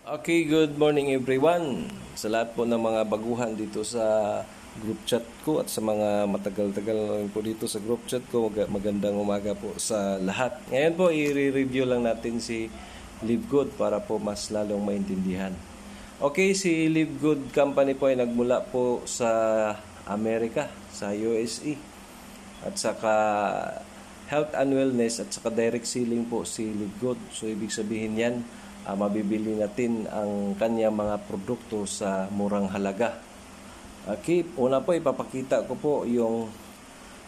Okay, good morning everyone. Sa lahat po ng mga baguhan dito sa group chat ko at sa mga matagal-tagal po dito sa group chat ko, magandang umaga po sa lahat. Ngayon po, i-review lang natin si Live Good para po mas lalong maintindihan. Okay, si Live Good Company po ay nagmula po sa Amerika, sa USA. At saka health and wellness at saka direct selling po si Live Good. So, ibig sabihin yan, mabibili natin ang kanyang mga produkto sa murang halaga. Okay, una po ipapakita ko po yung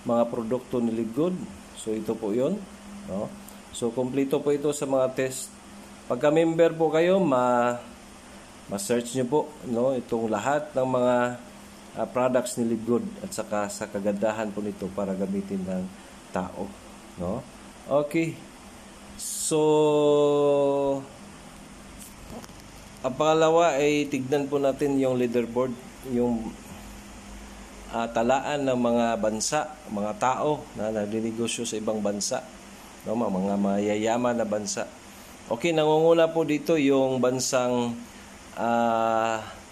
mga produkto ni Live Good. So ito po 'yon, no? So kompleto po ito sa mga test. Pagka member po kayo, ma-search niyo po, no, itong lahat ng mga products ni Live Good at saka sa kagandahan po nito para gamitin ng tao, no? Okay. So ang pangalawa ay tignan po natin yung leaderboard, yung talaan ng mga bansa, mga tao na nagninegosyo sa ibang bansa, no, mga mayayaman na bansa. Okay, nangunguna po dito yung bansang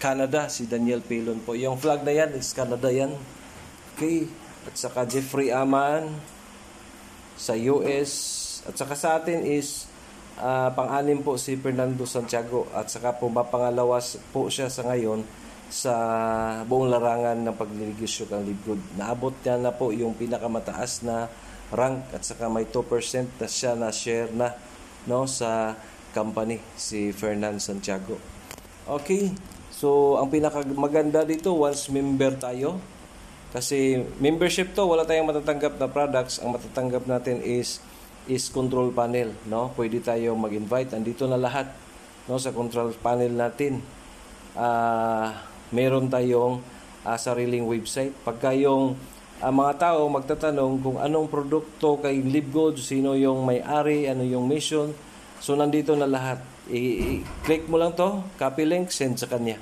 Canada, si Daniel Pilon po. Yung flag na yan is Canada yan. Okay, at saka Jeffrey Aman sa US, at saka sa atin is pang-anim po si Fernando Santiago, at saka po mapangalawa po siya sa ngayon sa buong larangan ng pagnegosyo ng Live Good. Naabot niya na po yung pinakamataas na rank, at saka may 2% na siya na share na, no, sa company, si Fernando Santiago. Okay, so ang pinakamaganda dito, once member tayo, kasi membership to, wala tayong matatanggap na products. Ang matatanggap natin is control panel, no? Pwede tayo mag-invite, andito na lahat, no, sa control panel natin. Meron tayong sariling website. Pagka yung mga tao magtatanong kung anong produkto kay Live Good, sino yung may-ari, ano yung mission, so nandito na lahat. I-click mo lang to, copy link, send sa kanya,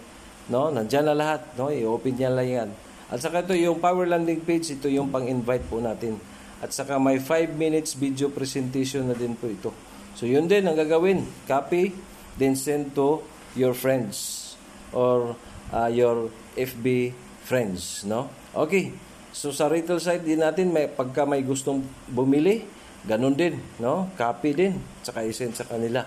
no? Nandiyan na lahat, no? I-open niya lang yan. At saka ito yung power landing page, ito yung pang-invite po natin. At saka may 5 minutes video presentation na din po ito. So yun din ang gagawin. Copy, then send to your friends or your FB friends, no? Okay. So sa retail site din natin, pagka may gustong bumili, ganun din, no? Copy din, saka i-send sa kanila.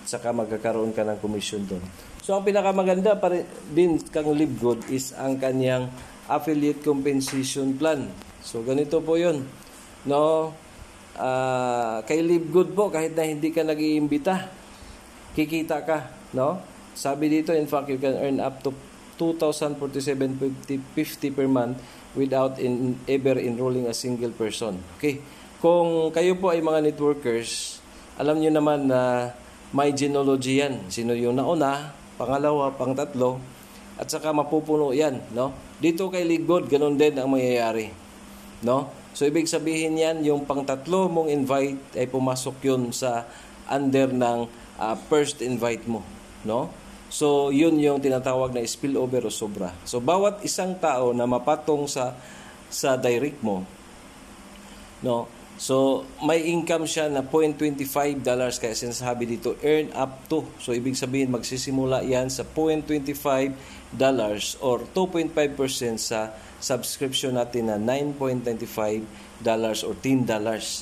Saka magkakaroon ka ng commission doon. So ang pinakamaganda pa rin din kang Live Good is ang kanyang affiliate compensation plan. So ganito po yun. No, kay Live Good po, kahit na hindi ka nag-iimbita, kikita ka, no? Sabi dito, in fact, you can earn up to 2,047.50 per month without ever enrolling a single person. Okay, kung kayo po ay mga networkers, alam nyo naman na may genealogy yan. Sino yung nauna, pangalawa, pangtatlo, at saka mapupuno yan, no? Dito kay Live Good, ganun din ang mangyayari, no? So, ibig sabihin yan, yung pang-tatlo mong invite ay pumasok yun sa under ng first invite mo, no? So, yun yung tinatawag na spillover o sobra. So, bawat isang tao na mapatong sa direct mo, no? So, may income siya na $0.25, kaya sinasabi dito, earn up to. So, ibig sabihin, magsisimula yan sa $0.25 or 2.5% sa subscription natin na $9.95 or $10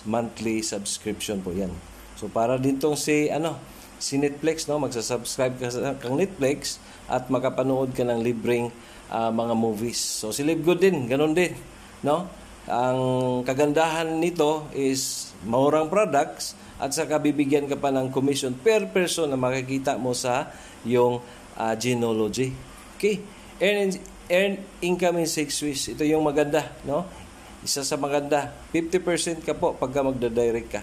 monthly subscription po yan. So para din tong si Netflix, no, magsasubscribe ka sa kang Netflix at makapanood ka ng libreng mga movies. So si Live Good din, ganun din, no? Ang kagandahan nito is murang products at saka bibigyan ka pa ng commission per person na makikita mo sa yung genealogy. Okay? Earn income in 6 weeks. Ito yung maganda, no? Isa sa maganda. 50% ka po pagka magda-direct ka.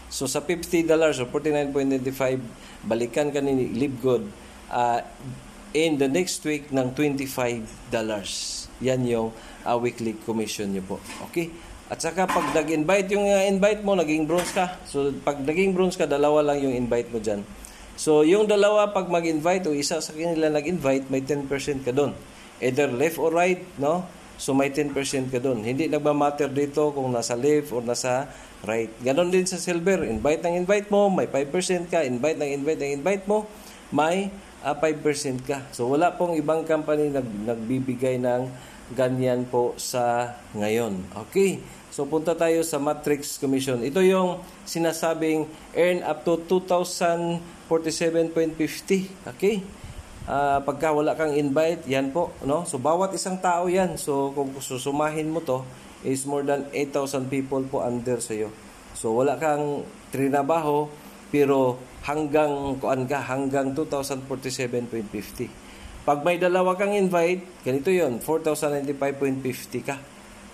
So sa $50 or $49.95, balikan ka ni Live Good in the next week ng $25. Yan yung weekly commission nyo po. Okay? At saka pag nag-invite yung invite mo, naging bronze ka. So pag naging bronze ka, dalawa lang yung invite mo dyan. So yung dalawa, pag mag-invite o isa sa kanila nag-invite, may 10% ka doon. Either left or right, no? So may 10% ka doon. Hindi nagmamatter dito kung nasa left or nasa right. Ganon din sa silver. Invite mo, may 5% ka. Invite mo, may 5% ka. So wala pong ibang company nagbibigay ng ganyan po sa ngayon. Okay. So punta tayo sa Matrix Commission. Ito yung sinasabing earn up to 2,047.50. Okay? Pagka wala kang invite, yan po, no? So bawat isang tao yan. So kung susumahin mo to, is more than 8,000 people po under sa iyo. So wala kang trinabaho, pero hanggang 2,047.50. Pag may dalawa kang invite, ganito yon, 4,095.50 ka.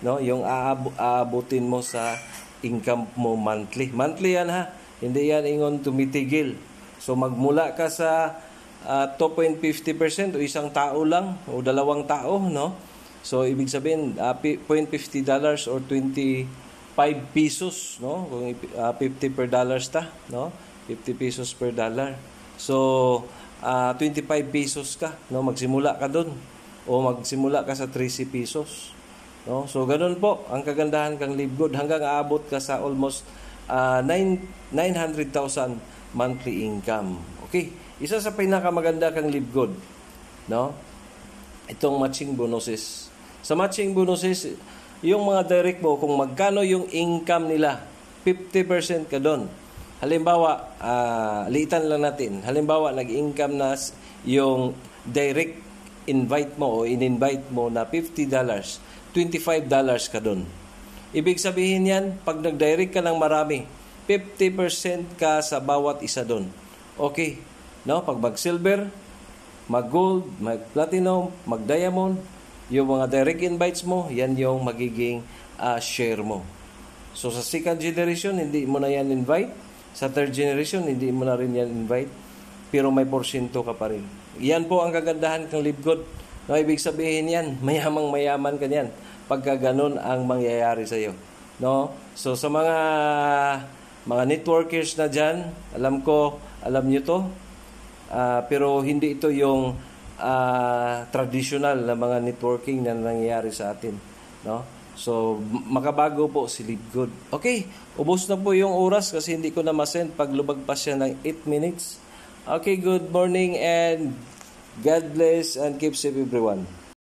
No, yung aabutin mo sa income mo monthly. Monthly yan ha. Hindi yan ingon tumitigil. So magmula ka sa 2.50% o isang tao lang o dalawang tao, no? So ibig sabihin $0.50 or 25 pesos, no? Kung 50 per dollars ta, no? 50 pesos per dollar. So 25 pesos ka, no? Magsimula ka doon o magsimula ka sa 30 pesos. No? So ganun po ang kagandahan kang LiveGood hanggang aabot ka sa almost 900,000 monthly income. Okay, isa sa pinakamaganda kang LiveGood, no? Itong matching bonuses. Sa matching bonuses, yung mga direct mo kung magkano yung income nila, 50% ka doon. Halimbawa, liitan lang natin. Halimbawa, nag-income na yung direct invite mo o in-invite mo na $50. $25 ka doon. Ibig sabihin yan, pag nag-direct ka ng marami, 50% ka sa bawat isa doon. Okay. No? Pag mag-silver, mag-gold, mag-platinum, mag-diamond, yung mga direct invites mo, yan yung magiging share mo. So sa second generation, hindi mo na yan invite. Sa third generation, hindi mo na rin yan invite. Pero may porsyento ka pa rin. Yan po ang kagandahan ng LiveGood. No, ibig sabihin yan, mayamang-mayaman ka yan pagka ganun ang mangyayari sa iyo. No? So sa mga networkers na dyan, alam nyo to, pero hindi ito yung traditional na mga networking na nangyayari sa atin. No? So makabago po si LiveGood. Okay, ubos na po yung oras kasi hindi ko na masend pag lumagpas siya ng 8 minutes. Okay, good morning and God bless and keep safe everyone.